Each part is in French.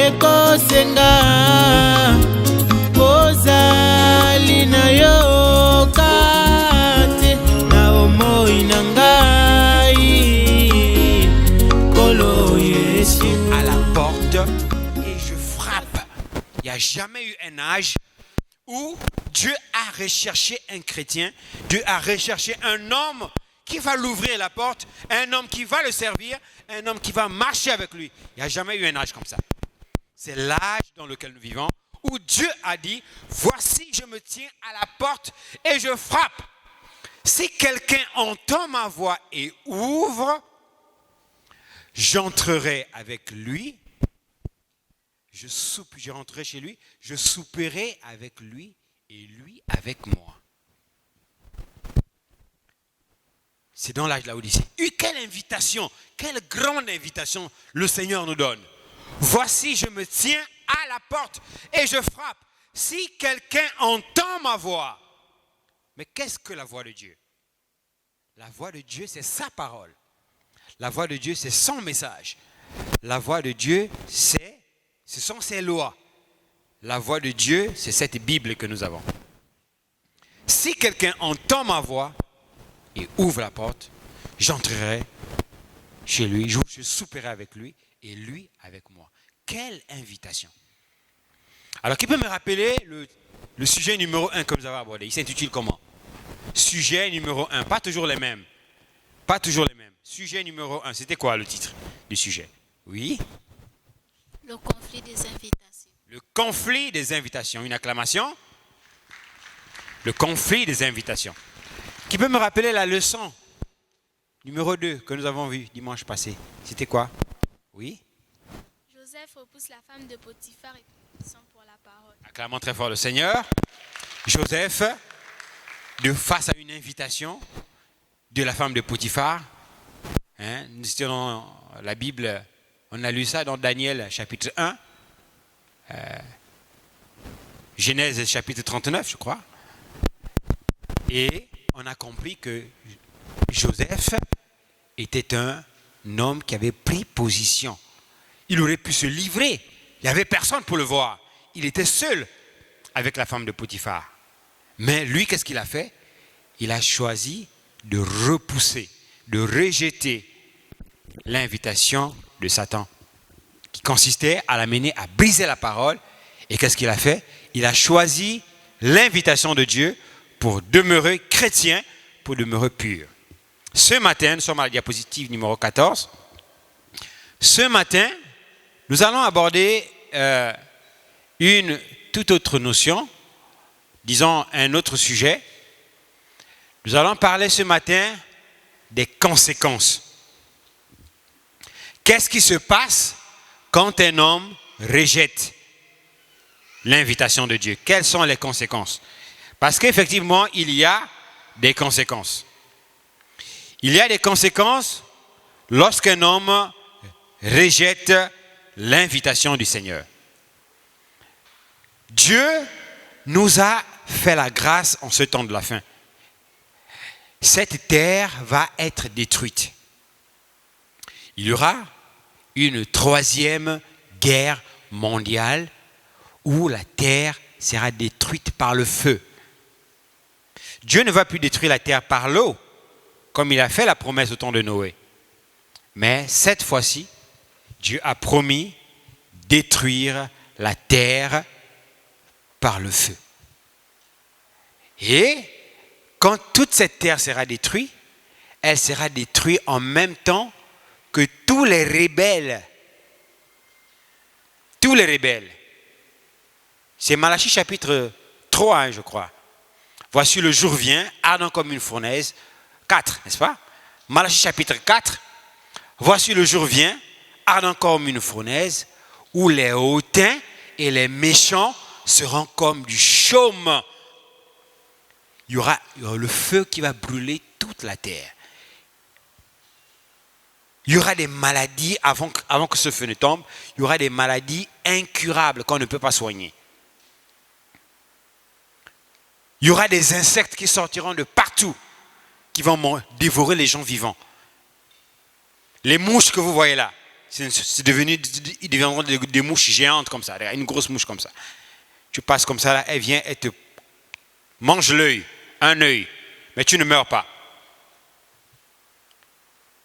ekosenga ozali na yo kate na omoi na ngai kolo Yesu. À la porte et je frappe. Il n'y a jamais eu un âge où Dieu a recherché un chrétien, Dieu a recherché un homme qui va l'ouvrir la porte, un homme qui va le servir, un homme qui va marcher avec lui. Il n'y a jamais eu un âge comme ça. C'est l'âge dans lequel nous vivons, où Dieu a dit, voici je me tiens à la porte et je frappe. Si quelqu'un entend ma voix et ouvre, j'entrerai avec lui, je rentrerai chez lui, je souperai avec lui et lui avec moi. C'est dans l'âge de la Odyssée. Quelle invitation, quelle grande invitation le Seigneur nous donne. Voici, je me tiens à la porte et je frappe. Si quelqu'un entend ma voix, mais qu'est-ce que la voix de Dieu? La voix de Dieu, c'est sa parole. La voix de Dieu, c'est son message. La voix de Dieu, ce sont ses lois. La voix de Dieu, c'est cette Bible que nous avons. Si quelqu'un entend ma voix et ouvre la porte, j'entrerai chez lui, je souperai avec lui et lui avec moi. Quelle invitation! Alors, qui peut me rappeler le sujet numéro 1 que nous avons abordé? Il s'intitule comment? Sujet numéro 1, pas toujours les mêmes. Pas toujours les mêmes. Sujet numéro 1, c'était quoi le titre du sujet? Oui? Le conflit des invitations. Le conflit des invitations. Une acclamation? Le conflit des invitations. Qui peut me rappeler la leçon numéro 2 que nous avons vue dimanche passé? C'était quoi? Oui? Joseph repousse la femme de Potiphar et son pour la parole. Acclamons très fort le Seigneur. Joseph, face à une invitation de la femme de Potiphar, nous étions dans la Bible, on a lu ça dans Daniel chapitre 1, Genèse chapitre 39 je crois, et on a compris que Joseph était un homme qui avait pris position. Il aurait pu se livrer, il n'y avait personne pour le voir, il était seul avec la femme de Potiphar. Mais lui, qu'est-ce qu'il a fait? Il a choisi de repousser, de rejeter l'invitation de Satan, qui consistait à l'amener à briser la parole. Et qu'est-ce qu'il a fait? Il a choisi l'invitation de Dieu pour demeurer chrétien, pour demeurer pur. Ce matin, nous sommes à la diapositive numéro 14. Ce matin, nous allons aborder une toute autre notion, disons un autre sujet. Nous allons parler ce matin des conséquences. Qu'est-ce qui se passe quand un homme rejette l'invitation de Dieu? Quelles sont les conséquences? Parce qu'effectivement, il y a des conséquences. Il y a des conséquences lorsqu'un homme rejette l'invitation du Seigneur. Dieu nous a fait la grâce en ce temps de la fin. Cette terre va être détruite. Il y aura une 3e guerre mondiale où la terre sera détruite par le feu. Dieu ne va plus détruire la terre par l'eau, comme il a fait la promesse au temps de Noé. Mais cette fois-ci, Dieu a promis détruire la terre par le feu. Et quand toute cette terre sera détruite, elle sera détruite en même temps que tous les rebelles. Tous les rebelles. C'est Malachie chapitre 3, je crois. Voici le jour vient, ardent comme une fournaise. 4, n'est-ce pas? Malachie chapitre 4. Voici le jour vient, ardent comme une fournaise, où les hautains et les méchants seront comme du chaume. Il y aura le feu qui va brûler toute la terre. Il y aura des maladies, avant que ce feu ne tombe, il y aura des maladies incurables qu'on ne peut pas soigner. Il y aura des insectes qui sortiront de partout, qui vont dévorer les gens vivants. Les mouches que vous voyez là, ils deviendront des mouches géantes comme ça, une grosse mouche comme ça. Tu passes comme ça, là, elle vient, elle te mange un œil, mais tu ne meurs pas.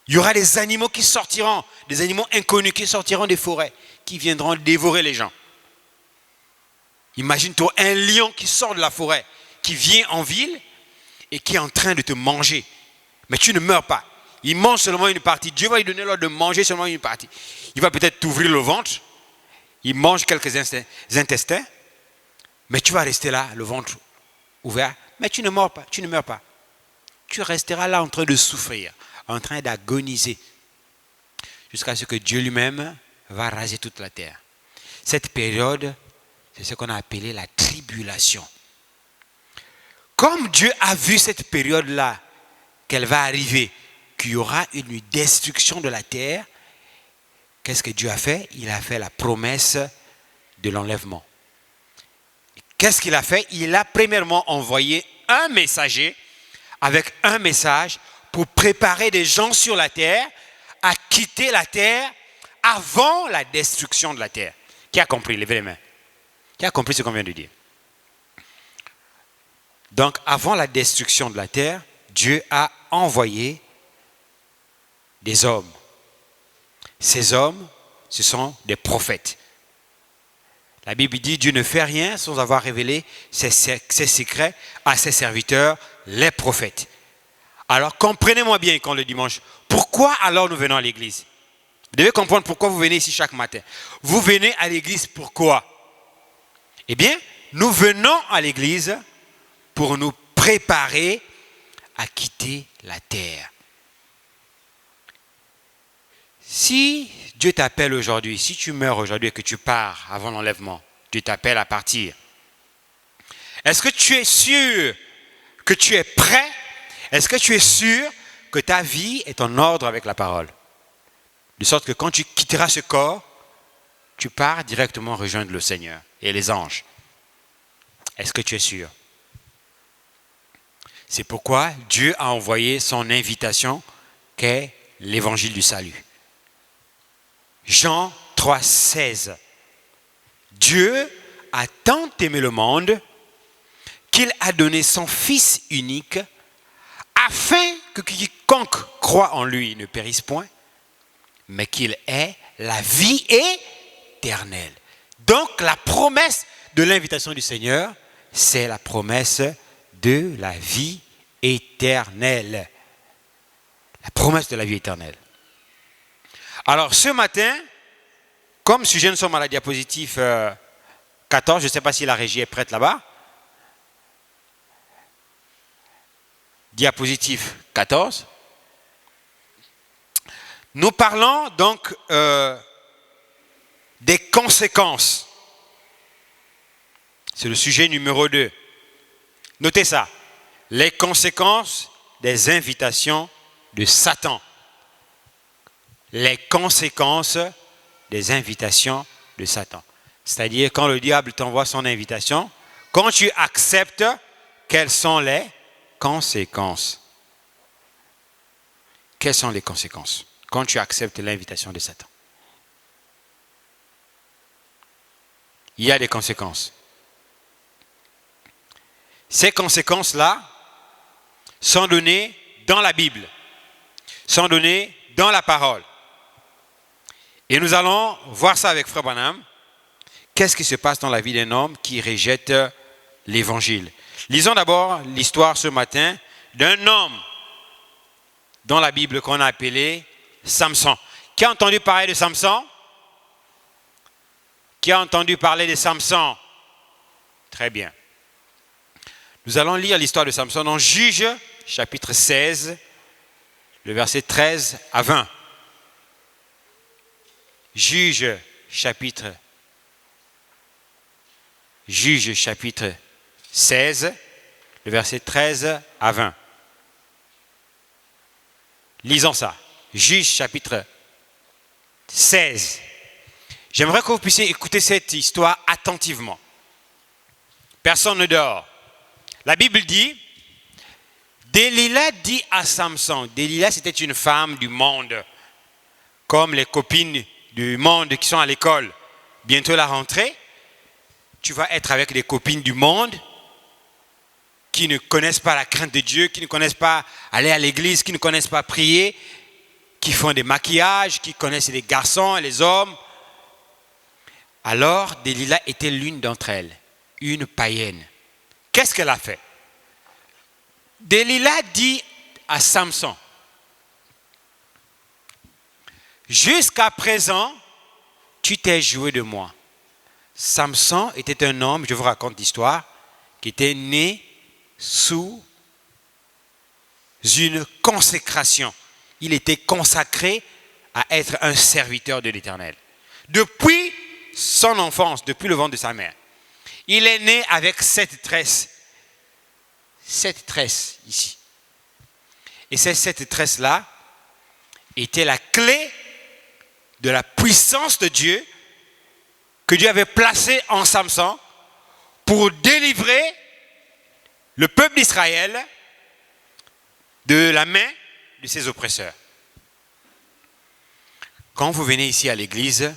Il y aura des animaux qui sortiront, des animaux inconnus qui sortiront des forêts, qui viendront dévorer les gens. Imagine-toi un lion qui sort de la forêt, qui vient en ville et qui est en train de te manger. Mais tu ne meurs pas. Il mange seulement une partie. Dieu va lui donner l'ordre de manger seulement une partie. Il va peut-être t'ouvrir le ventre. Il mange quelques intestins. Mais tu vas rester là, le ventre ouvert. Mais tu ne meurs pas. Tu ne meurs pas. Tu resteras là en train de souffrir, en train d'agoniser, jusqu'à ce que Dieu lui-même va raser toute la terre. Cette période, c'est ce qu'on a appelé la tribulation. Comme Dieu a vu cette période-là, qu'elle va arriver, qu'il y aura une destruction de la terre, qu'est-ce que Dieu a fait? Il a fait la promesse de l'enlèvement. Qu'est-ce qu'il a fait? Il a premièrement envoyé un messager avec un message pour préparer des gens sur la terre à quitter la terre avant la destruction de la terre. Qui a compris? Levez les mains. Qui a compris ce qu'on vient de dire? Donc, avant la destruction de la terre, Dieu a envoyé des hommes. Ces hommes, ce sont des prophètes. La Bible dit, Dieu ne fait rien sans avoir révélé ses secrets à ses serviteurs, les prophètes. Alors, comprenez-moi bien quand le dimanche, pourquoi alors nous venons à l'église? Vous devez comprendre pourquoi vous venez ici chaque matin. Vous venez à l'église pourquoi? Eh bien, nous venons à l'église pour nous préparer à quitter la terre. Si Dieu t'appelle aujourd'hui, si tu meurs aujourd'hui et que tu pars avant l'enlèvement, Dieu t'appelle à partir. Est-ce que tu es sûr que tu es prêt? Est-ce que tu es sûr que ta vie est en ordre avec la parole? De sorte que quand tu quitteras ce corps, tu pars directement rejoindre le Seigneur et les anges. Est-ce que tu es sûr? C'est pourquoi Dieu a envoyé son invitation qu'est l'évangile du salut. Jean 3, 16. Dieu a tant aimé le monde qu'il a donné son Fils unique afin que quiconque croit en lui ne périsse point, mais qu'il ait la vie éternelle. Donc la promesse de l'invitation du Seigneur, c'est la promesse de la vie éternelle. La promesse de la vie éternelle. Alors ce matin, comme sujet nous sommes à la diapositive 14, je ne sais pas si la régie est prête là-bas. Diapositive 14. Nous parlons donc des conséquences. C'est le sujet numéro 2. Notez ça. Les conséquences des invitations de Satan. Les conséquences des invitations de Satan. C'est-à-dire quand le diable t'envoie son invitation, quand tu acceptes, quelles sont les conséquences? Quelles sont les conséquences quand tu acceptes l'invitation de Satan? Il y a des conséquences. Ces conséquences-là sont données dans la Bible, sont données dans la parole. Et nous allons voir ça avec Frère Branham. Qu'est-ce qui se passe dans la vie d'un homme qui rejette l'évangile? Lisons d'abord l'histoire ce matin d'un homme dans la Bible qu'on a appelé Samson. Qui a entendu parler de Samson? Qui a entendu parler de Samson? Très bien. Nous allons lire l'histoire de Samson dans Juges, chapitre 16, le verset 13 à 20. Juges, chapitre 16, le verset 13 à 20. Lisons ça. Juges, chapitre 16. J'aimerais que vous puissiez écouter cette histoire attentivement. Personne ne dort. La Bible dit, Delilah dit à Samson, Delilah c'était une femme du monde, comme les copines du monde qui sont à l'école, bientôt la rentrée, tu vas être avec des copines du monde qui ne connaissent pas la crainte de Dieu, qui ne connaissent pas aller à l'église, qui ne connaissent pas prier, qui font des maquillages, qui connaissent les garçons et les hommes. Alors, Delilah était l'une d'entre elles, une païenne. Qu'est-ce qu'elle a fait? Delilah dit à Samson, jusqu'à présent, tu t'es joué de moi. Samson était un homme, je vous raconte l'histoire, qui était né sous une consécration. Il était consacré à être un serviteur de l'Éternel. Depuis son enfance, depuis le ventre de sa mère, il est né avec 7 tresses. 7 tresses ici. Et ces 7 tresses-là étaient la clé de la puissance de Dieu que Dieu avait placée en Samson pour délivrer le peuple d'Israël de la main de ses oppresseurs. Quand vous venez ici à l'église,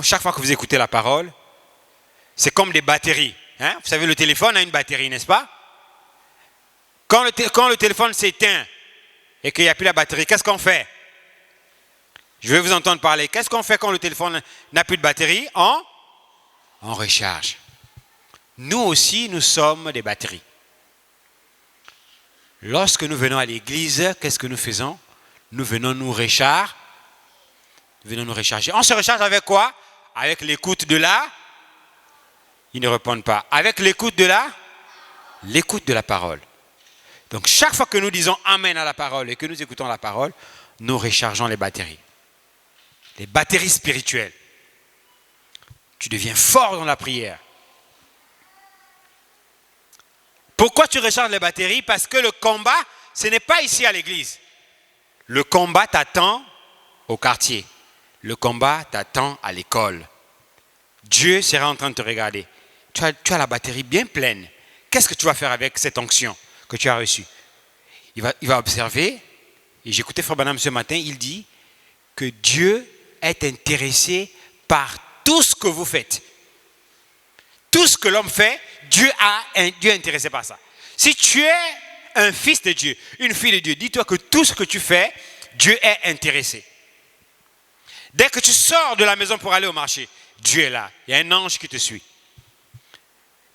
chaque fois que vous écoutez la parole, c'est comme des batteries. Hein? Vous savez, le téléphone a une batterie, n'est-ce pas? Quand le téléphone s'éteint et qu'il n'y a plus la batterie, qu'est-ce qu'on fait? Je vais vous entendre parler. Qu'est-ce qu'on fait quand le téléphone n'a plus de batterie? On recharge. Nous aussi, nous sommes des batteries. Lorsque nous venons à l'église, qu'est-ce que nous faisons? Nous venons nous recharger. On se recharge avec quoi? Avec l'écoute de la... Ils ne répondent pas. Avec l'écoute de la parole. Donc chaque fois que nous disons Amen à la parole et que nous écoutons la parole, nous rechargeons les batteries. Les batteries spirituelles. Tu deviens fort dans la prière. Pourquoi tu recharges les batteries? Parce que le combat, ce n'est pas ici à l'église. Le combat t'attend au quartier. Le combat t'attend à l'école. Dieu sera en train de te regarder. Tu as la batterie bien pleine. Qu'est-ce que tu vas faire avec cette onction que tu as reçue? Il va observer. Et j'écoutais Frère Branham ce matin, il dit que Dieu est intéressé par tout ce que vous faites. Tout ce que l'homme fait, Dieu est intéressé par ça. Si tu es un fils de Dieu, une fille de Dieu, dis-toi que tout ce que tu fais, Dieu est intéressé. Dès que tu sors de la maison pour aller au marché, Dieu est là. Il y a un ange qui te suit.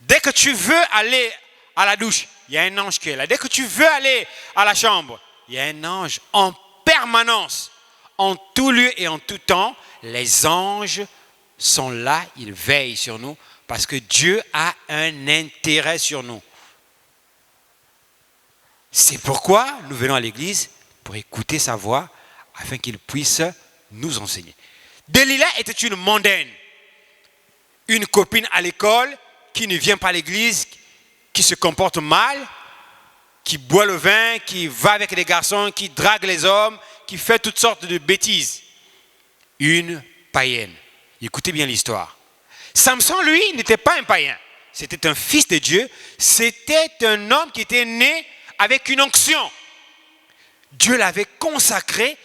Dès que tu veux aller à la douche, il y a un ange qui est là. Dès que tu veux aller à la chambre, il y a un ange en permanence. En tout lieu et en tout temps, les anges sont là, ils veillent sur nous parce que Dieu a un intérêt sur nous. C'est pourquoi nous venons à l'église pour écouter sa voix afin qu'il puisse nous enseigner. Delilah était une mondaine, une copine à l'école qui ne vient pas à l'église, qui se comporte mal, qui boit le vin, qui va avec les garçons, qui drague les hommes, qui fait toutes sortes de bêtises. Une païenne. Écoutez bien l'histoire. Samson, lui, n'était pas un païen. C'était un fils de Dieu. C'était un homme qui était né avec une onction. Dieu l'avait consacré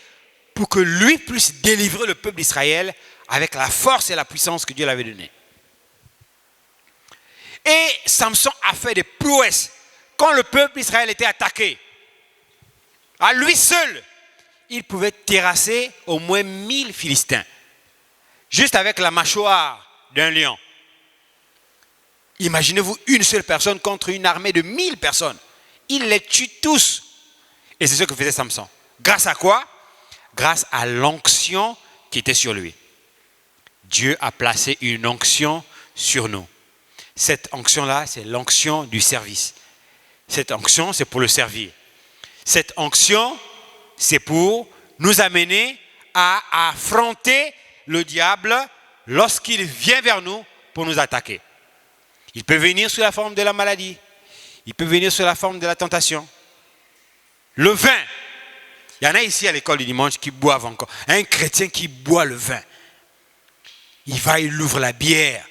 pour que lui puisse délivrer le peuple d'Israël avec la force et la puissance que Dieu l'avait donnée. Et Samson a fait des prouesses. Quand le peuple d'Israël était attaqué, à lui seul, il pouvait terrasser au moins 1000 Philistins. Juste avec la mâchoire d'un lion. Imaginez-vous une seule personne contre une armée de 1000 personnes. Il les tue tous. Et c'est ce que faisait Samson. Grâce à quoi? Grâce à l'onction qui était sur lui. Dieu a placé une onction sur nous. Cette onction-là, c'est l'onction du service. Cette onction, c'est pour le servir. Cette onction, c'est pour nous amener à affronter le diable lorsqu'il vient vers nous pour nous attaquer. Il peut venir sous la forme de la maladie. Il peut venir sous la forme de la tentation. Le vin. Il y en a ici à l'école du dimanche qui boivent encore. Un chrétien qui boit le vin. Il ouvre la bière.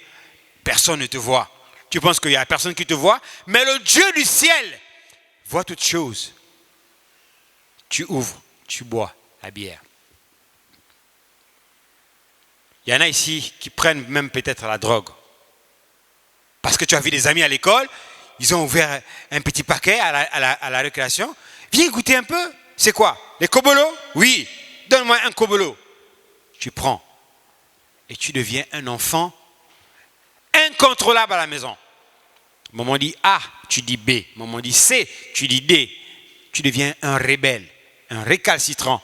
Personne ne te voit. Tu penses qu'il n'y a personne qui te voit. Mais le Dieu du ciel voit toutes choses. Tu ouvres, tu bois la bière. Il y en a ici qui prennent même peut-être la drogue. Parce que tu as vu des amis à l'école, ils ont ouvert un petit paquet à la récréation. Viens goûter un peu. C'est quoi? Les cobolos? Oui. Donne-moi un cobolo. Tu prends. Et tu deviens un enfant incontrôlable à la maison. Maman dit A, tu dis B. Maman dit C, tu dis D. Tu deviens un rebelle, un récalcitrant.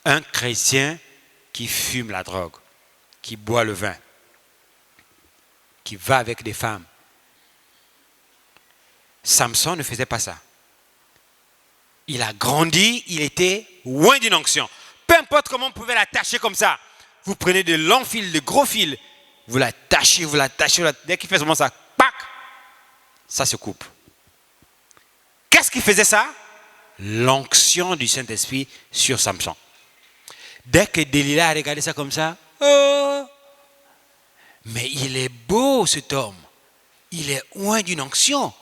Un chrétien qui fume la drogue, qui boit le vin, qui va avec des femmes. Samson ne faisait pas ça. Il a grandi, il était loin d'une onction. Peu importe comment on pouvait l'attacher comme ça. Vous prenez de longs fils, de gros fils, vous l'attachez, dès qu'il fait seulement ça, pac, ça se coupe. Qu'est-ce qui faisait ça? L'onction du Saint-Esprit sur Samson. Dès que Delilah a regardé ça comme ça, oh, mais il est beau cet homme. Il est loin d'une onction.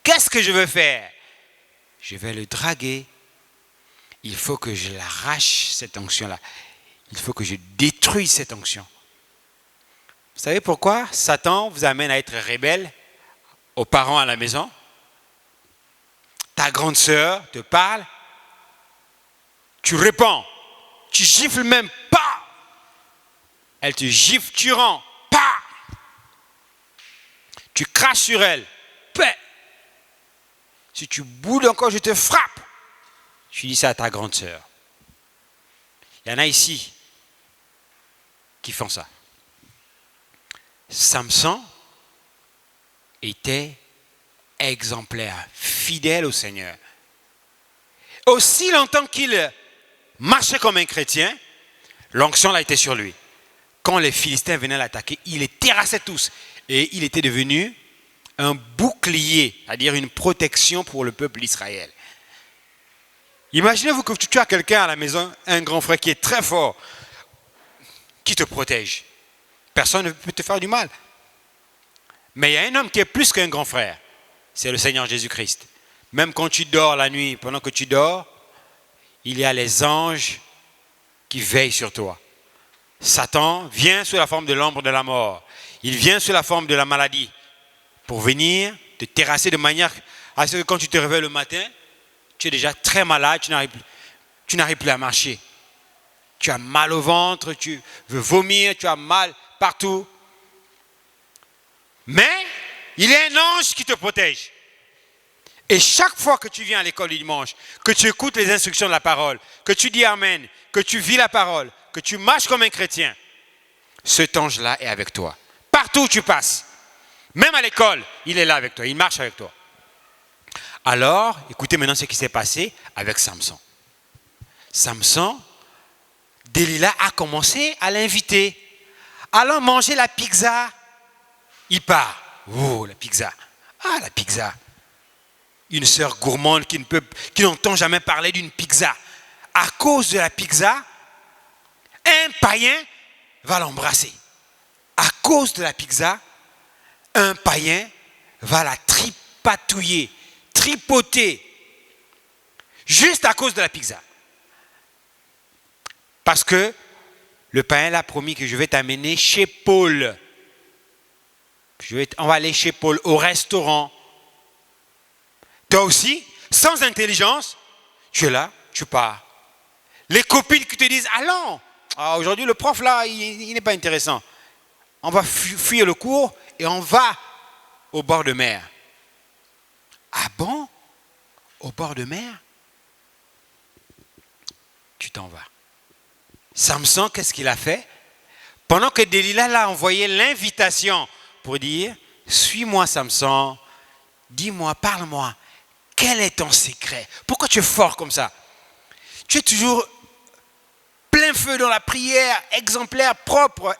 Qu'est-ce que je veux faire? Je vais le draguer. Il faut que je l'arrache, cette onction-là. Il faut que je détruise cette onction. Vous savez pourquoi Satan vous amène à être rebelle aux parents à la maison? Ta grande sœur te parle, tu réponds, tu gifles même pas. Elle te gifle, tu rends, pas. Tu craches sur elle, paix. Si tu boudes encore, je te frappe. Tu dis ça à ta grande sœur. Il y en a ici qui font ça. Samson était exemplaire, fidèle au Seigneur. Aussi longtemps qu'il marchait comme un chrétien, l'onction là était sur lui. Quand les Philistins venaient l'attaquer, il les terrassait tous. Et il était devenu un bouclier, c'est-à-dire une protection pour le peuple d'Israël. Imaginez-vous que tu as quelqu'un à la maison, un grand frère qui est très fort, qui te protège. Personne ne peut te faire du mal. Mais il y a un homme qui est plus qu'un grand frère. C'est le Seigneur Jésus-Christ. Même quand tu dors la nuit, pendant que tu dors, il y a les anges qui veillent sur toi. Satan vient sous la forme de l'ombre de la mort. Il vient sous la forme de la maladie pour venir te terrasser de manière à ce que quand tu te réveilles le matin, tu es déjà très malade, tu n'arrives plus à marcher. Tu as mal au ventre, tu veux vomir, tu as mal partout. Mais il y a un ange qui te protège. Et chaque fois que tu viens à l'école du dimanche, que tu écoutes les instructions de la parole, que tu dis Amen, que tu vis la parole, que tu marches comme un chrétien, cet ange-là est avec toi. Partout où tu passes, même à l'école, il est là avec toi, il marche avec toi. Alors, écoutez maintenant ce qui s'est passé avec Samson. Samson, Delilah a commencé à l'inviter. Allons manger la pizza. Il part. Oh, la pizza. Ah, la pizza. Une sœur gourmande qui n'entend jamais parler d'une pizza. À cause de la pizza, un païen va l'embrasser. À cause de la pizza, un païen va la tripatouiller, tripoter. Juste à cause de la pizza. Parce que le païen l'a promis que je vais t'amener chez Paul. On va aller chez Paul au restaurant. Toi aussi, sans intelligence, tu es là, tu pars. Les copines qui te disent, allons, aujourd'hui le prof là, il n'est pas intéressant. On va fuir le cours et on va au bord de mer. Ah bon? Au bord de mer? Tu t'en vas. Samson, qu'est-ce qu'il a fait? Pendant que Delilah l'a envoyé l'invitation pour dire, suis-moi Samson, dis-moi, parle-moi, quel est ton secret? Pourquoi tu es fort comme ça? Tu es toujours plein feu dans la prière, exemplaire, propre,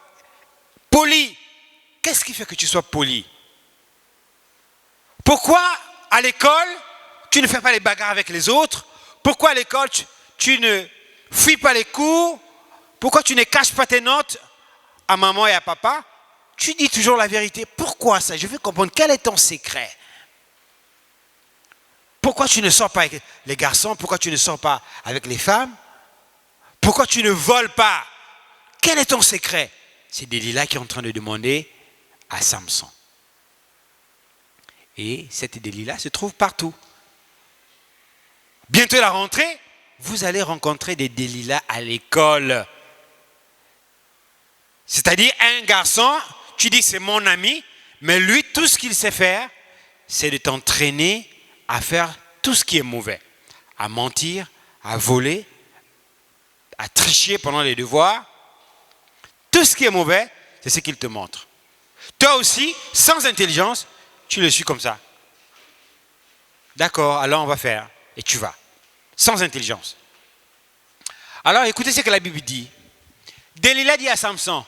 poli. Qu'est-ce qui fait que tu sois poli? Pourquoi à l'école, tu ne fais pas les bagarres avec les autres? Pourquoi à l'école, tu ne fuis pas les cours? Pourquoi tu ne caches pas tes notes à maman et à papa? Tu dis toujours la vérité. Pourquoi ça? Je veux comprendre. Quel est ton secret? Pourquoi tu ne sors pas avec les garçons? Pourquoi tu ne sors pas avec les femmes? Pourquoi tu ne voles pas? quel est ton secret? C'est Delilah qui est en train de demander à Samson. Et cette Delilah se trouve partout. Bientôt la rentrée, vous allez rencontrer des Delilah à l'école. C'est-à-dire un garçon, tu dis c'est mon ami, mais lui, tout ce qu'il sait faire, c'est de t'entraîner à faire tout ce qui est mauvais. À mentir, à voler, à tricher pendant les devoirs. Tout ce qui est mauvais, c'est ce qu'il te montre. Toi aussi, sans intelligence, tu le suis comme ça. D'accord, alors on va faire. Et tu vas. Sans intelligence. Alors écoutez ce que la Bible dit. Delilah dit à Samson,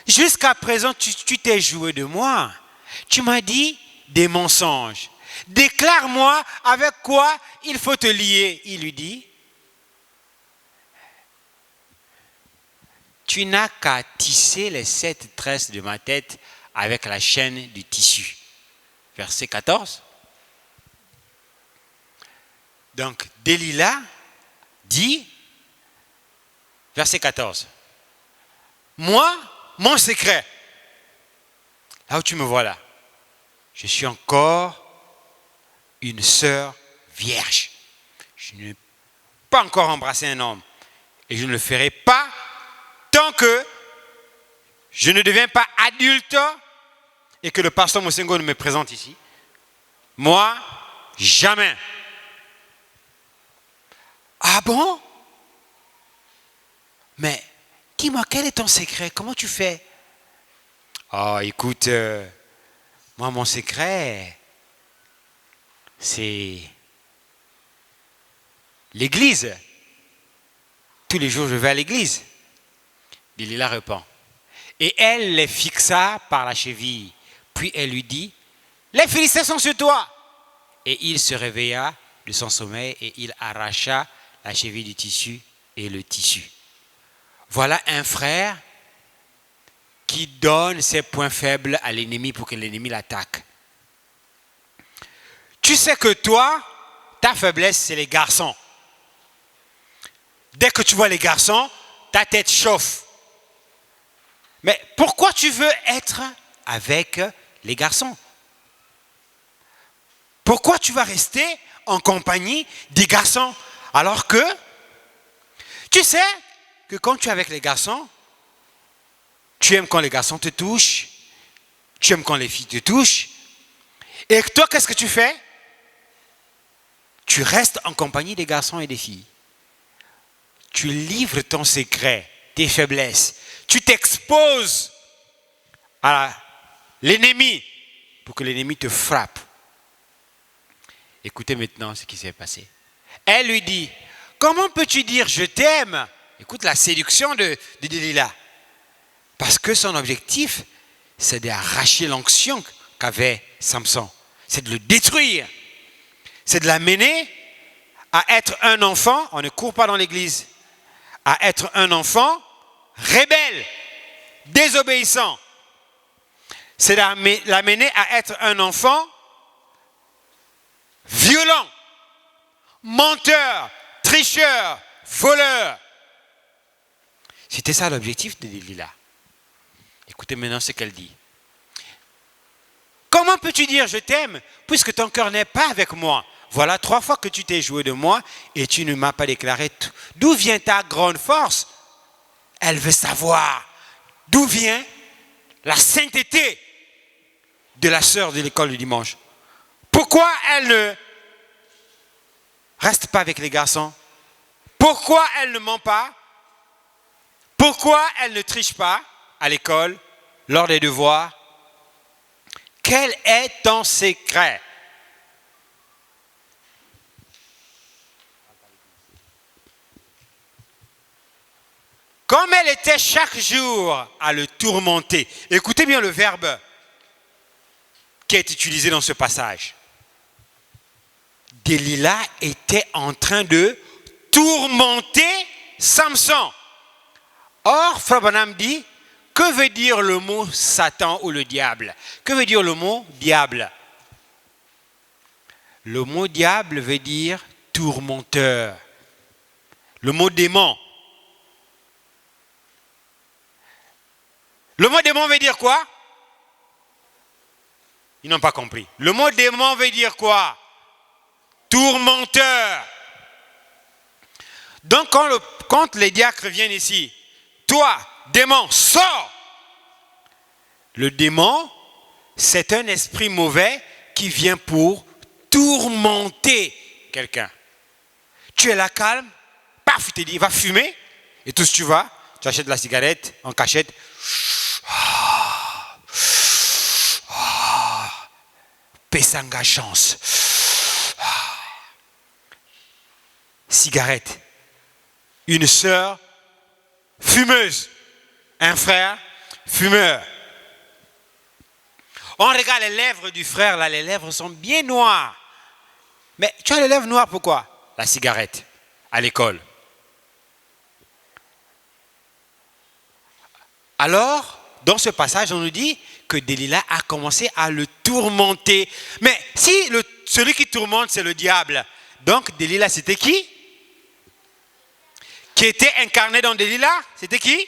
jusqu'à présent tu t'es joué de moi. Tu m'as dit des mensonges. Déclare-moi avec quoi il faut te lier. Il lui dit, tu n'as qu'à tisser les 7 tresses de ma tête avec la chaîne du tissu. Verset 14. Donc, Delilah dit, verset 14, moi, mon secret, là où tu me vois là, je suis encore une sœur vierge. Je n'ai pas encore embrassé un homme et je ne le ferai pas tant que je ne deviens pas adulte et que le pasteur Mosengo ne me présente ici. Moi, jamais. Ah bon? Mais dis-moi, quel est ton secret? Comment tu fais? Oh, écoute, moi, mon secret, c'est l'église. Tous les jours, je vais à l'église. Delilah répond. Et elle les fixa par la cheville. Puis elle lui dit, les Philistins sont sur toi. Et il se réveilla de son sommeil et il arracha la cheville du tissu et le tissu. Voilà un frère qui donne ses points faibles à l'ennemi pour que l'ennemi l'attaque. Tu sais que toi, ta faiblesse, c'est les garçons. Dès que tu vois les garçons, ta tête chauffe. Mais pourquoi tu veux être avec les garçons? Pourquoi tu vas rester en compagnie des garçons? Alors que, tu sais que quand tu es avec les garçons, tu aimes quand les garçons te touchent, tu aimes quand les filles te touchent. Et toi, qu'est-ce que tu fais? Tu restes en compagnie des garçons et des filles. Tu livres ton secret, tes faiblesses. Tu t'exposes à l'ennemi pour que l'ennemi te frappe. Écoutez maintenant ce qui s'est passé. Elle lui dit, comment peux-tu dire je t'aime? Écoute la séduction de Delilah. Parce que son objectif, c'est d'arracher l'onction qu'avait Samson. C'est de le détruire. C'est de l'amener à être un enfant, on ne court pas dans l'église, à être un enfant rebelle, désobéissant. C'est l'amener à être un enfant violent, menteur, tricheur, voleur. C'était ça l'objectif de Delilah. Écoutez maintenant ce qu'elle dit. Comment peux-tu dire je t'aime puisque ton cœur n'est pas avec moi? Voilà 3 fois que tu t'es joué de moi et tu ne m'as pas déclaré tout. D'où vient ta grande force? Elle veut savoir d'où vient la sainteté de la sœur de l'école du dimanche. Pourquoi elle ne reste pas avec les garçons? Pourquoi elle ne ment pas? Pourquoi elle ne triche pas à l'école, lors des devoirs? Quel est ton secret? Comme elle était chaque jour à le tourmenter. Écoutez bien le verbe qui est utilisé dans ce passage. Delilah était en train de tourmenter Samson. Or, Frère Branham dit, que veut dire le mot Satan ou le diable? Que veut dire le mot diable? Le mot diable veut dire tourmenteur. Le mot démon. Le mot démon veut dire quoi? Ils n'ont pas compris. Le mot démon veut dire quoi? Tourmenteur. Donc quand les diacres viennent ici, toi, démon, sors. Le démon, c'est un esprit mauvais qui vient pour tourmenter quelqu'un. Tu es là calme, paf, il te dit, va fumer. Et tout ce que tu achètes de la cigarette en cachette. Pesanga chance. Cigarette. Une sœur fumeuse. Un frère fumeur. On regarde les lèvres du frère, là, les lèvres sont bien noires. Mais tu as les lèvres noires, pourquoi? La cigarette, à l'école. Alors, dans ce passage, on nous dit que Delilah a commencé à le tourmenter. Mais si celui qui tourmente, c'est le diable, donc Delilah, c'était qui? Qui était incarné dans Delilah? C'était qui?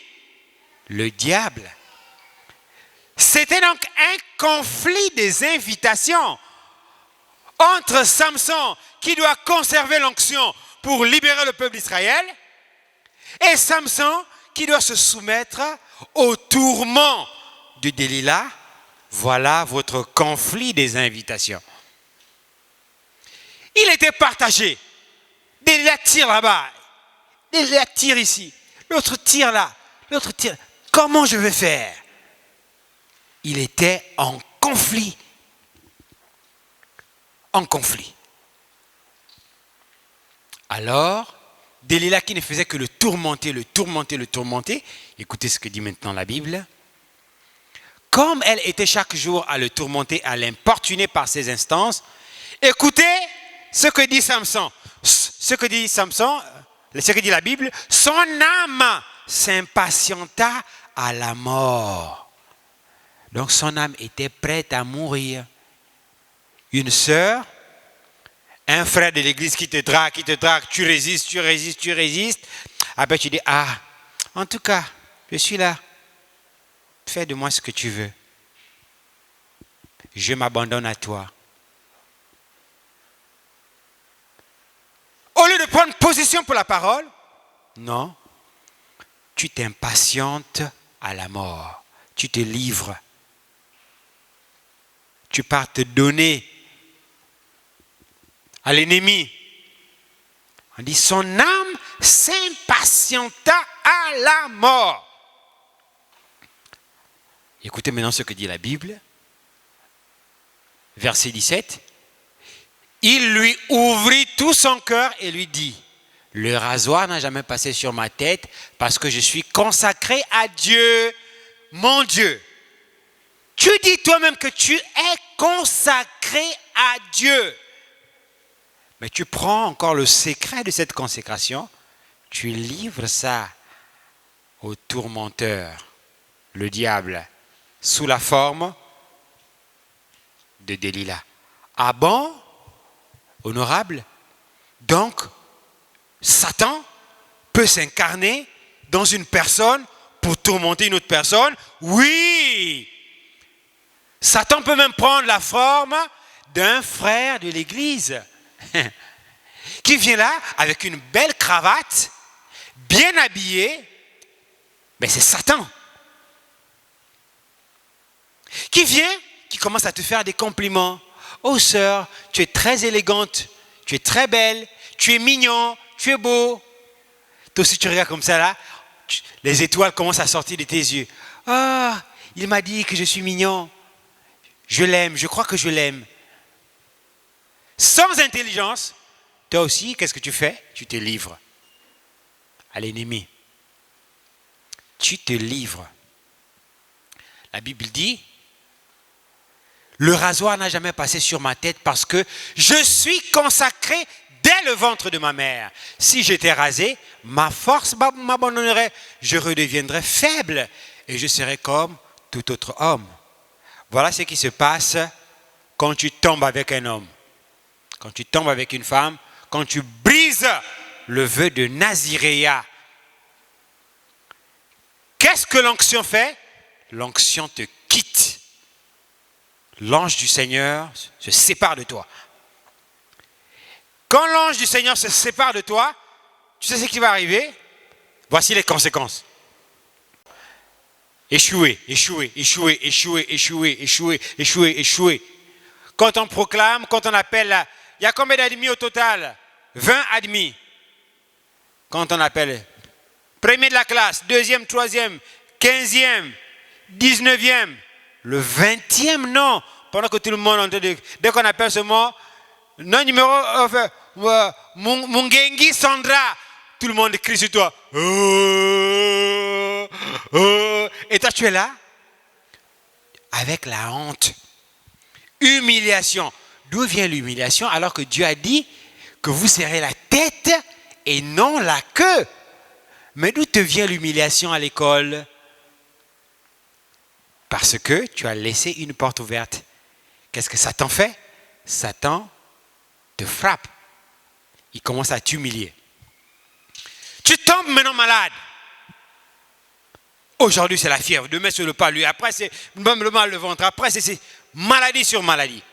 Le diable. C'était donc un conflit des invitations entre Samson, qui doit conserver l'onction pour libérer le peuple d'Israël, et Samson, qui doit se soumettre au tourment de Delilah. Voilà votre conflit des invitations. Il était partagé. Delilah tire là-bas, Delilah tire ici, l'autre tire là, l'autre tire. Comment je vais faire? Il était en conflit. En conflit. Alors, Delilah qui ne faisait que le tourmenter, écoutez ce que dit maintenant la Bible. Comme elle était chaque jour à le tourmenter, à l'importuner par ses instances, écoutez ce que dit Samson. Ce que dit la Bible, son âme s'impatienta à la mort. Donc son âme était prête à mourir. Une sœur, un frère de l'église qui te drague, tu résistes. Après tu dis, en tout cas, je suis là. Fais de moi ce que tu veux. Je m'abandonne à toi. Au lieu de prendre position pour la parole, non, tu t'impatientes à la mort. Tu te livres. Tu pars te donner à l'ennemi. On dit son âme s'impatienta à la mort. Écoutez maintenant ce que dit la Bible. Verset 17. Il lui ouvrit tout son cœur et lui dit, le rasoir n'a jamais passé sur ma tête parce que je suis consacré à Dieu, mon Dieu. Tu dis toi-même que tu es consacré à Dieu. Mais tu prends encore le secret de cette consécration, tu livres ça au tourmenteur, le diable, sous la forme de Delilah. Ah bon? Honorable? Donc, Satan peut s'incarner dans une personne pour tourmenter une autre personne? Oui! Satan peut même prendre la forme d'un frère de l'église qui vient là avec une belle cravate, bien habillé, mais c'est Satan. Qui vient, qui commence à te faire des compliments. Oh sœur, tu es très élégante, tu es très belle, tu es mignon, tu es beau. Toi aussi tu regardes comme ça là, les étoiles commencent à sortir de tes yeux. Ah, il m'a dit que je suis mignon. Je l'aime, je crois que je l'aime. Sans intelligence, toi aussi, qu'est-ce que tu fais? Tu te livres à l'ennemi. Tu te livres. La Bible dit, le rasoir n'a jamais passé sur ma tête parce que je suis consacré dès le ventre de ma mère. Si j'étais rasé, ma force m'abandonnerait. Je redeviendrais faible et je serais comme tout autre homme. Voilà ce qui se passe quand tu tombes avec un homme, quand tu tombes avec une femme, quand tu brises le vœu de Naziréa. Qu'est-ce que l'onction fait? l'onction te quitte. L'ange du Seigneur se sépare de toi. Quand l'ange du Seigneur se sépare de toi, tu sais ce qui va arriver? Voici les conséquences. Échouer, échouer, échouer, échouer, échouer, échouer, échouer, échouer. Quand on proclame, quand on appelle, il y a combien d'admis au total? 20 admis. Quand on appelle premier de la classe, deuxième, troisième, 15e, 19e, le 20e, non. Pendant que tout le monde entend, dès qu'on appelle ce mot, non numéro, Mungengi Sandra, tout le monde crie sur toi. Et toi, tu es là avec la honte. Humiliation. D'où vient l'humiliation alors que Dieu a dit que vous serrez la tête et non la queue? Mais d'où te vient l'humiliation à l'école? Parce que tu as laissé une porte ouverte. Qu'est-ce que Satan fait? Satan te frappe. Il commence à t'humilier. Tu tombes maintenant malade. Aujourd'hui, c'est la fièvre. Demain, c'est le palu. Après, c'est même le mal de ventre. Après, c'est maladie sur maladie.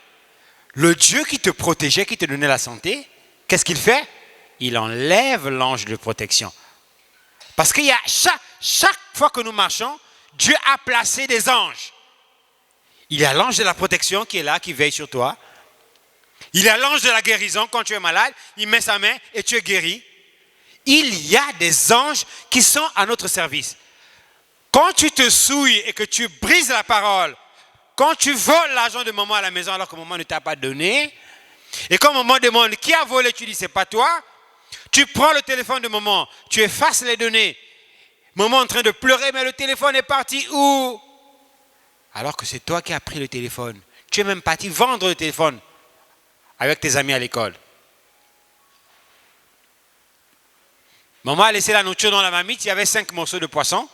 Le Dieu qui te protégeait, qui te donnait la santé, qu'est-ce qu'il fait? Il enlève l'ange de protection. Parce qu'il y a chaque fois que nous marchons, Dieu a placé des anges. Il y a l'ange de la protection qui est là, qui veille sur toi. Il y a l'ange de la guérison. Quand tu es malade, il met sa main et tu es guéri. Il y a des anges qui sont à notre service. Quand tu te souilles et que tu brises la parole, quand tu voles l'argent de maman à la maison alors que maman ne t'a pas donné, et quand maman demande qui a volé, tu dis c'est pas toi, tu prends le téléphone de maman, tu effaces les données, maman est en train de pleurer, mais le téléphone est parti où? Alors que c'est toi qui as pris le téléphone. Tu es même parti vendre le téléphone avec tes amis à l'école. Maman a laissé la nourriture dans la marmite, il y avait 5 morceaux de poisson.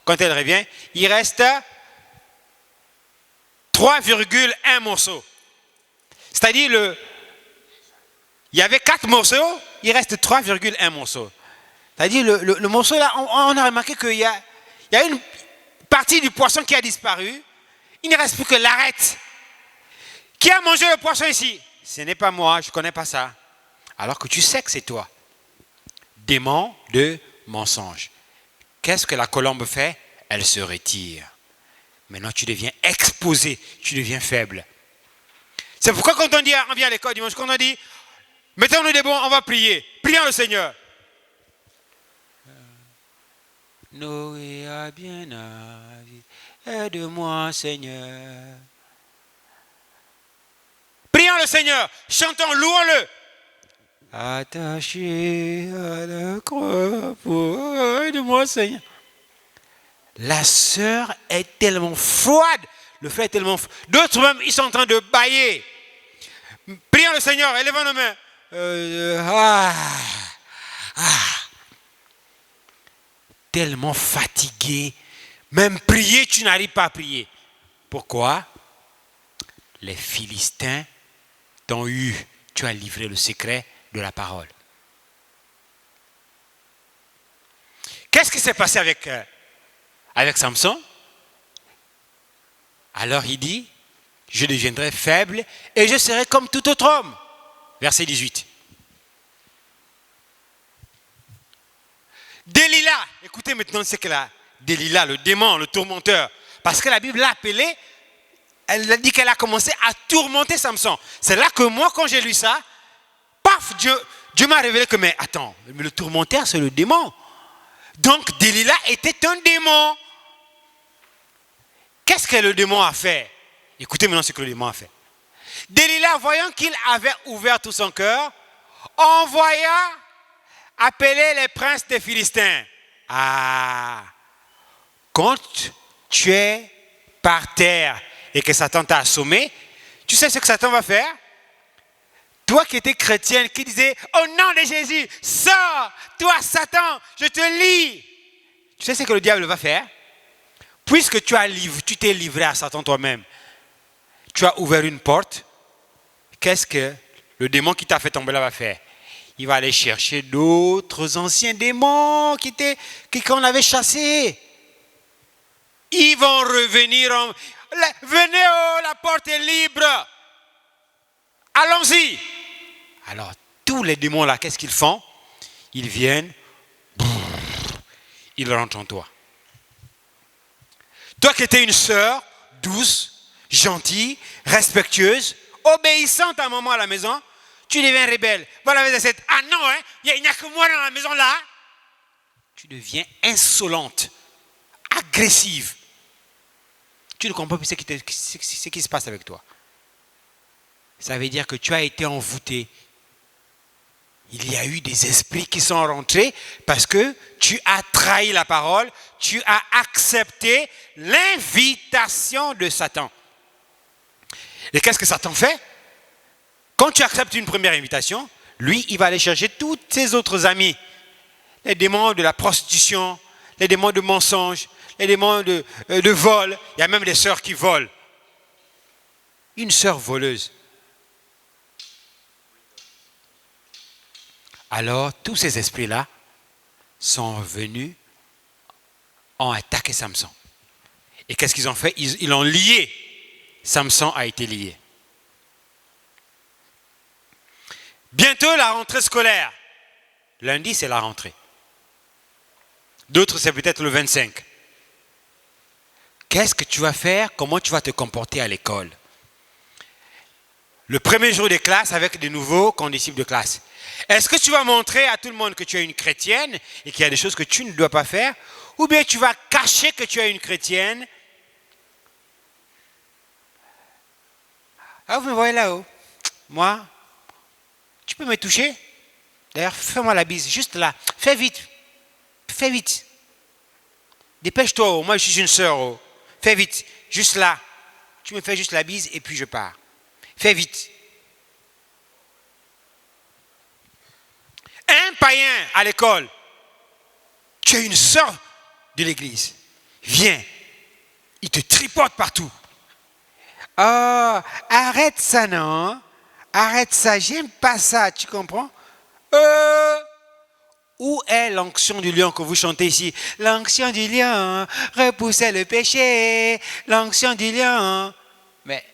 Quand elle revient, il reste 3,1 morceaux. C'est-à-dire, il y avait 4 morceaux, il reste 3,1 morceaux. C'est-à-dire, le morceau là, on a remarqué qu'il y a une partie du poisson qui a disparu. Il ne reste plus que l'arête. Qui a mangé le poisson ici? Ce n'est pas moi, je ne connais pas ça. Alors que tu sais que c'est toi. Démon de mensonge. Qu'est-ce que la colombe fait? Elle se retire. Maintenant, tu deviens exposé, tu deviens faible. C'est pourquoi quand on vient à l'école dimanche, quand on dit, mettons-nous des bons, on va prier. Prions le Seigneur. Noé a bien agi, aide-moi Seigneur. Prions le Seigneur, chantons, louons-le. Attaché à la croix, aide-moi Seigneur. La sœur est tellement froide, le frère est tellement froid. D'autres même, ils sont en train de bâiller. Prions le Seigneur, élevons nos mains. Tellement fatigué, même prier, tu n'arrives pas à prier. Pourquoi? Les Philistins t'ont eu, tu as livré le secret de la parole. Qu'est-ce qui s'est passé avec Samson? Alors il dit, je deviendrai faible et je serai comme tout autre homme. Verset 18. Delilah, écoutez maintenant ce qu'elle a. Delilah, le démon, le tourmenteur. Parce que la Bible l'a appelé, elle a dit qu'elle a commencé à tourmenter Samson. C'est là que moi, quand j'ai lu ça, paf, Dieu m'a révélé que, mais attends, mais le tourmenteur, c'est le démon. Donc, Delilah était un démon. Qu'est-ce que le démon a fait? Écoutez maintenant ce que le démon a fait. Delilah, voyant qu'il avait ouvert tout son cœur, envoya appeler les princes des Philistins. Ah, quand tu es par terre et que Satan t'a assommé, tu sais ce que Satan va faire? Toi qui étais chrétienne, qui disais, au nom de Jésus, sors, toi Satan, je te lie. Tu sais ce que le diable va faire? Puisque tu t'es livré à Satan toi-même, tu as ouvert une porte, qu'est-ce que le démon qui t'a fait tomber là va faire? Il va aller chercher d'autres anciens démons qu'on avait chassés. Ils vont revenir. Venez, oh, la porte est libre. Allons-y. Alors, tous les démons là, qu'est-ce qu'ils font? Ils viennent, ils rentrent en toi. Toi qui étais une sœur douce, gentille, respectueuse, obéissante à un moment à la maison, tu deviens rebelle. Voilà, verset 7. Ah non, hein, il n'y a que moi dans la maison là. Tu deviens insolente, agressive. Tu ne comprends plus ce qui se passe avec toi. Ça veut dire que tu as été envoûté. Il y a eu des esprits qui sont rentrés parce que tu as trahi la parole, tu as accepté l'invitation de Satan. Et qu'est-ce que Satan fait? Quand tu acceptes une première invitation, lui, il va aller chercher tous ses autres amis. Les démons de la prostitution, les démons de mensonge, les démons de vol. Il y a même des sœurs qui volent. Une sœur voleuse. Alors, tous ces esprits-là sont venus, ont attaqué Samson. Et qu'est-ce qu'ils ont fait? Ils l'ont lié. Samson a été lié. Bientôt, la rentrée scolaire. Lundi, c'est la rentrée. D'autres, c'est peut-être le 25. Qu'est-ce que tu vas faire? Comment tu vas te comporter à l'école? Le premier jour de classe avec de nouveaux condisciples de classe. Est-ce que tu vas montrer à tout le monde que tu es une chrétienne et qu'il y a des choses que tu ne dois pas faire? Ou bien tu vas cacher que tu es une chrétienne? Ah, vous me voyez là-haut. Moi, tu peux me toucher? D'ailleurs, fais-moi la bise, juste là. Fais vite. Fais vite. Dépêche-toi, oh. Moi je suis une sœur. Oh. Fais vite, juste là. Tu me fais juste la bise et puis je pars. Fais vite. Un païen à l'école. Tu es une sœur de l'église. Viens. Il te tripote partout. Oh, arrête ça, non? Arrête ça, j'aime pas ça, tu comprends? Où est l'onction du lion que vous chantez ici? L'onction du lion repoussait le péché. L'onction du lion. Mais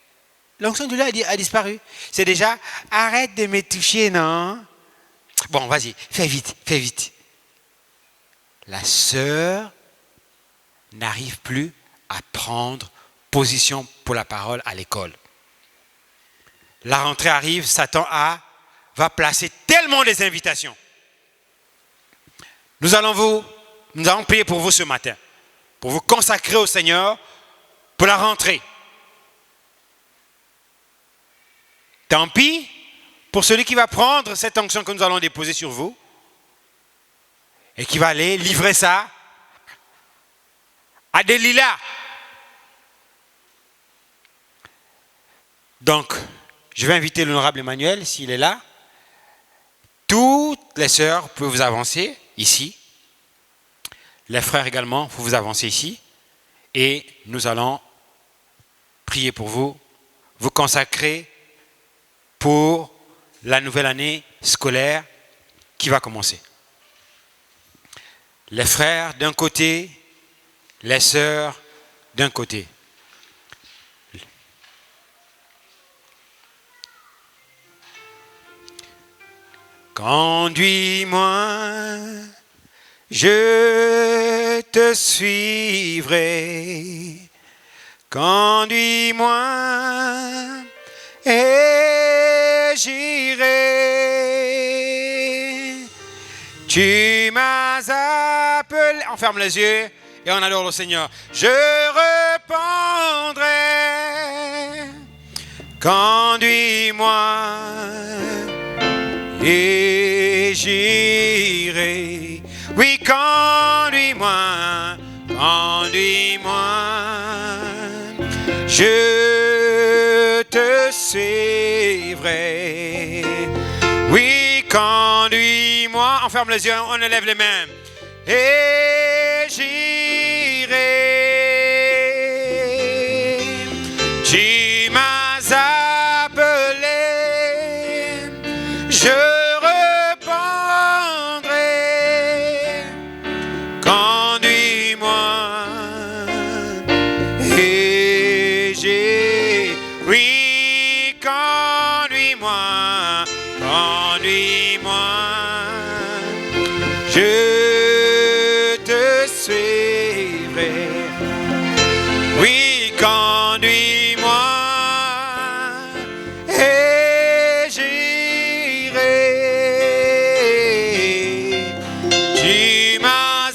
l'onction du lion a disparu. C'est déjà, arrête de me toucher, non? Bon, vas-y, fais vite, fais vite. La sœur n'arrive plus à prendre position pour la parole à l'école. La rentrée arrive, Satan va placer tellement des invitations. Nous allons prier pour vous ce matin, pour vous consacrer au Seigneur pour la rentrée. Tant pis pour celui qui va prendre cette onction que nous allons déposer sur vous et qui va aller livrer ça à Delilah. Donc, je vais inviter l'honorable Emmanuel, s'il est là. Toutes les sœurs peuvent vous avancer ici. Les frères également, vous vous avancer ici. Et nous allons prier pour vous, vous consacrer pour la nouvelle année scolaire qui va commencer. Les frères d'un côté, les sœurs d'un côté. Conduis-moi, je te suivrai. Conduis-moi et j'irai. Tu m'as appelé. On ferme les yeux et on adore le Seigneur. Je répondrai. Conduis-moi et j'irai. Oui, conduis-moi, conduis-moi. Je te suivrai. Oui, conduis-moi. On ferme les yeux, on élève les mains. Et j'irai. Tu m'as appelé. Je répondrai. Conduis-moi conduis-moi et j'irai. Tu m'as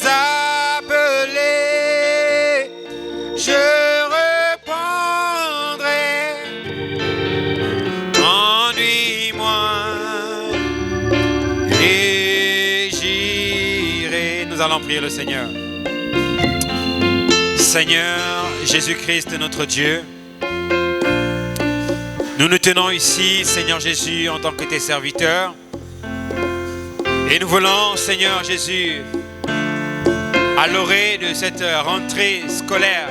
appelé, je répondrai. Conduis-moi et j'irai. Nous allons prier le Seigneur. Seigneur Jésus-Christ, notre Dieu, nous nous tenons ici, Seigneur Jésus, en tant que tes serviteurs. Et nous voulons, Seigneur Jésus, à l'orée de cette rentrée scolaire,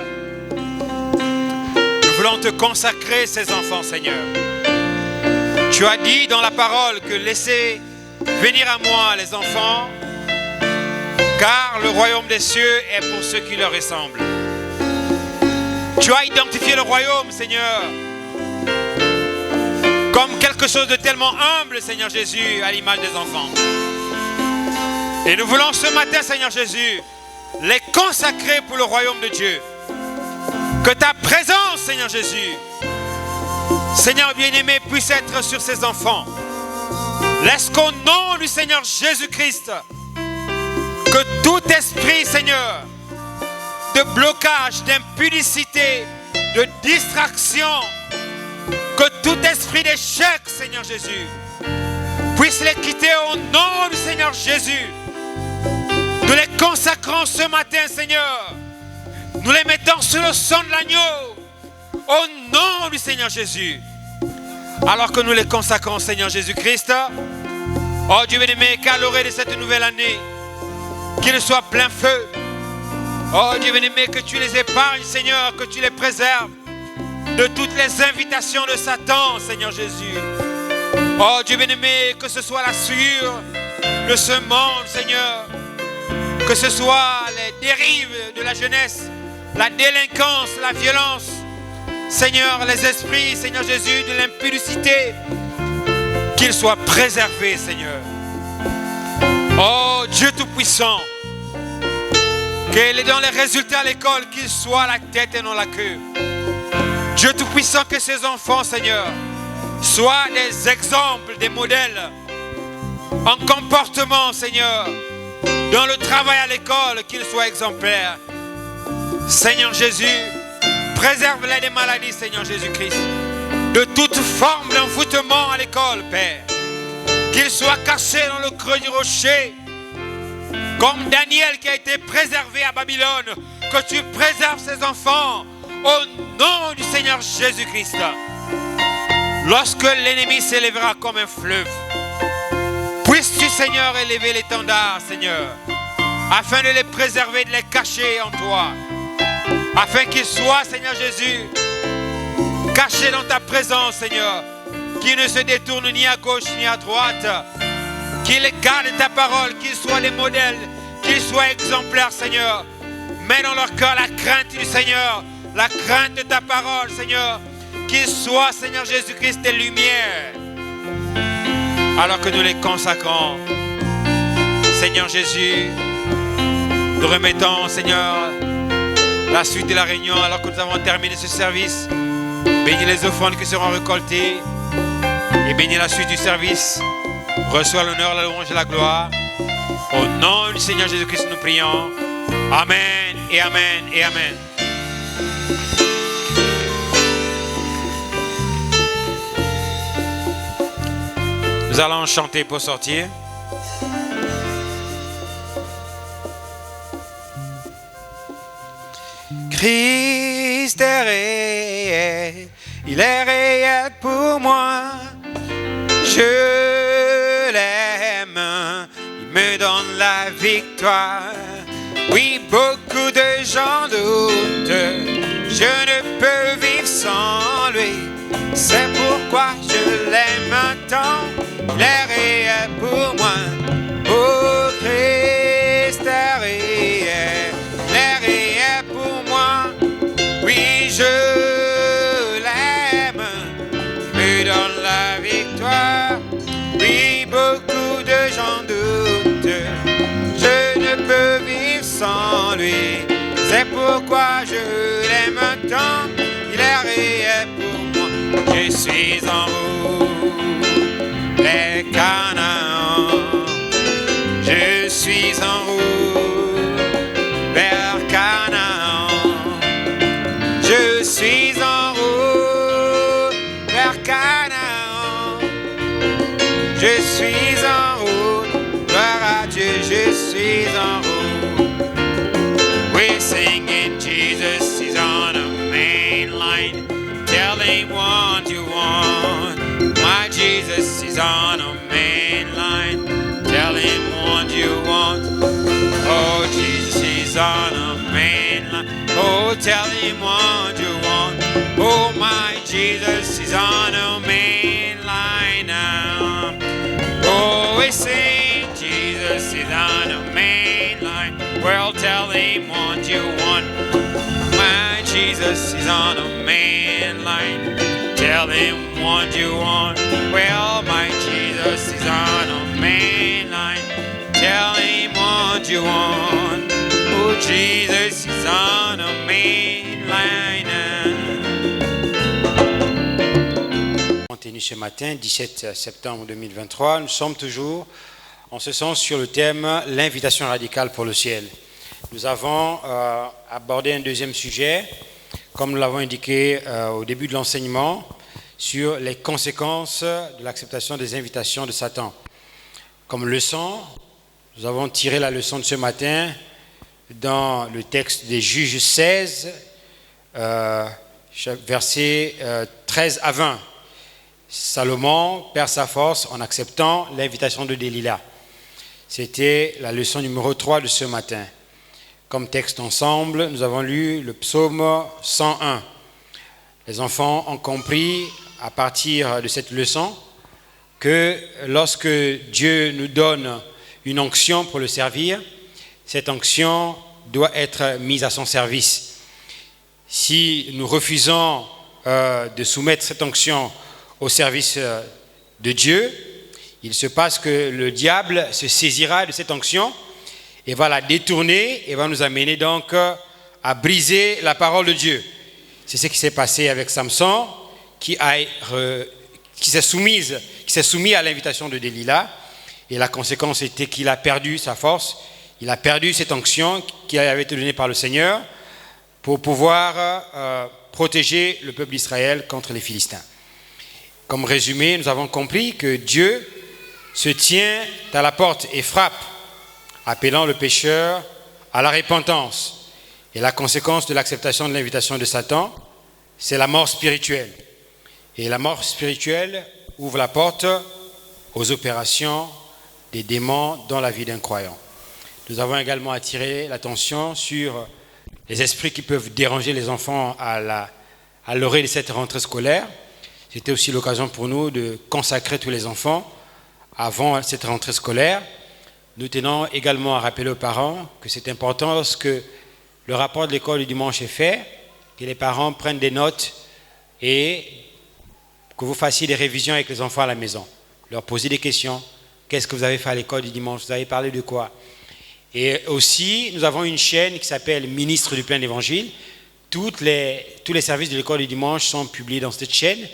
nous voulons te consacrer ces enfants, Seigneur. Tu as dit dans la parole que laissez venir à moi les enfants, car le royaume des cieux est pour ceux qui leur ressemblent. Tu as identifié le royaume, Seigneur, comme quelque chose de tellement humble, Seigneur Jésus, à l'image des enfants. Et nous voulons ce matin, Seigneur Jésus, les consacrer pour le royaume de Dieu. Que ta présence, Seigneur Jésus, Seigneur bien-aimé, puisse être sur ces enfants. Laisse qu'au nom du Seigneur Jésus-Christ, que tout esprit, Seigneur, de blocage, d'impudicité, de distraction, que tout esprit d'échec, Seigneur Jésus, puisse les quitter au nom du Seigneur Jésus. Nous les consacrons ce matin, Seigneur. Nous les mettons sur le sang de l'agneau, au nom du Seigneur Jésus. Alors que nous les consacrons, Seigneur Jésus-Christ, oh Dieu bien-aimé, qu'à l'orée de cette nouvelle année, qu'il soit plein feu. Oh Dieu bien-aimé, que tu les épargnes, Seigneur, que tu les préserves de toutes les invitations de Satan, Seigneur Jésus. Oh Dieu bien-aimé, que ce soit la souillure de ce monde, Seigneur, que ce soit les dérives de la jeunesse, la délinquance, la violence, Seigneur, les esprits, Seigneur Jésus, de l'impudicité, qu'ils soient préservés, Seigneur. Oh Dieu Tout-Puissant, que dans les résultats à l'école, qu'ils soient la tête et non la queue. Dieu Tout-Puissant, que ces enfants, Seigneur, soient des exemples, des modèles en comportement, Seigneur, dans le travail à l'école, qu'ils soient exemplaires. Seigneur Jésus, préserve-les des maladies, Seigneur Jésus-Christ, de toute forme d'envoûtement à l'école, Père. Qu'ils soient cachés dans le creux du rocher, comme Daniel qui a été préservé à Babylone, que tu préserves ces enfants au nom du Seigneur Jésus-Christ. Lorsque l'ennemi s'élèvera comme un fleuve, puisses-tu, Seigneur, élever l'étendard, Seigneur, afin de les préserver, de les cacher en toi, afin qu'ils soient, Seigneur Jésus, cachés dans ta présence, Seigneur, qu'ils ne se détournent ni à gauche ni à droite, qu'ils gardent ta parole, qu'ils soient des modèles, qu'ils soient exemplaires, Seigneur. Mets dans leur cœur la crainte du Seigneur, la crainte de ta parole, Seigneur, qu'ils soient, Seigneur Jésus-Christ, des lumières. Alors que nous les consacrons, Seigneur Jésus, nous remettons, Seigneur, la suite de la réunion, alors que nous avons terminé ce service. Bénis les offrandes qui seront récoltées et bénis la suite du service. Reçois l'honneur, la louange et la gloire. Au nom du Seigneur Jésus-Christ, nous prions. Amen et amen et amen. Nous allons chanter pour sortir. Christ est réel, il est réel pour moi. Je l'aime, il me donne la victoire. Oui, beaucoup de gens doutent, je ne peux vivre sans lui. C'est pourquoi je l'aime tant, il est réel pour moi. Oh, Christ est réel, il est réel pour moi. Oui, je l'aime, il me donne la victoire. Oui, beaucoup de gens doutent, je ne peux vivre sans lui. C'est pourquoi je l'aime tant. Je suis en route vers Canaan. Je suis en route vers Canaan. Je suis en route vers Canaan. Je suis en route, gloire à Dieu, je suis en route. We're singing Jesus is on a main line. Tell him what you want. My Jesus is on a main line. Tell him what you want. Oh, Jesus is on a main line. Oh, tell him what you want. Oh, my Jesus is on a main line now. Oh, we sing Jesus is on a main line. Well, tell him what you want. My Jesus is on a main line. Tell him what you want. Well, my Jesus is on a main line. Tell him what you want. Oh, Jesus is on a main line. Continue ce matin, 17 septembre 2023. Nous sommes toujours en ce sens sur le thème l'invitation radicale pour le ciel. Nous avons abordé un deuxième sujet, comme nous l'avons indiqué au début de l'enseignement, sur les conséquences de l'acceptation des invitations de Satan. Comme leçon, nous avons tiré la leçon de ce matin dans le texte des Juges 16, versets 13 à 20. Salomon perd sa force en acceptant l'invitation de Delilah. C'était la leçon numéro 3 de ce matin. Comme texte ensemble, nous avons lu le psaume 101. Les enfants ont compris à partir de cette leçon que lorsque Dieu nous donne une onction pour le servir, cette onction doit être mise à son service. Si nous refusons de soumettre cette onction au service de Dieu, il se passe que le diable se saisira de cette onction et va la détourner et va nous amener donc à briser la parole de Dieu. C'est ce qui s'est passé avec Samson, qui s'est soumis à l'invitation de Delilah, et la conséquence était qu'il a perdu sa force, il a perdu cette onction qui avait été donnée par le Seigneur pour pouvoir protéger le peuple d'Israël contre les Philistins. Comme résumé, nous avons compris que Dieu se tient à la porte et frappe, appelant le pécheur à la repentance. Et la conséquence de l'acceptation de l'invitation de Satan, c'est la mort spirituelle. Et la mort spirituelle ouvre la porte aux opérations des démons dans la vie d'un croyant. Nous avons également attiré l'attention sur les esprits qui peuvent déranger les enfants à l'orée de cette rentrée scolaire. C'était aussi l'occasion pour nous de consacrer tous les enfants avant cette rentrée scolaire. Nous tenons également à rappeler aux parents que c'est important lorsque le rapport de l'école du dimanche est fait, que les parents prennent des notes et que vous fassiez des révisions avec les enfants à la maison. Leur poser des questions. Qu'est-ce que vous avez fait à l'école du dimanche? Vous avez parlé de quoi? Et aussi, nous avons une chaîne qui s'appelle Ministre du plein d'évangile. Tous les services de l'école du dimanche sont publiés dans cette chaîne.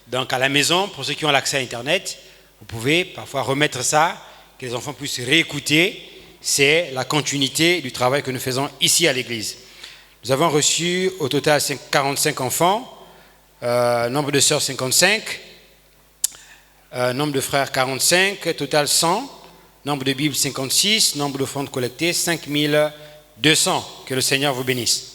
Donc à la maison, pour ceux qui ont l'accès à Internet, vous pouvez parfois remettre ça, que les enfants puissent réécouter. C'est la continuité du travail que nous faisons ici à l'église. Nous avons reçu au total 45 enfants, nombre de sœurs 55, nombre de frères 45, total 100, nombre de Bibles 56, nombre d'offrandes collectées 5200. Que le Seigneur vous bénisse.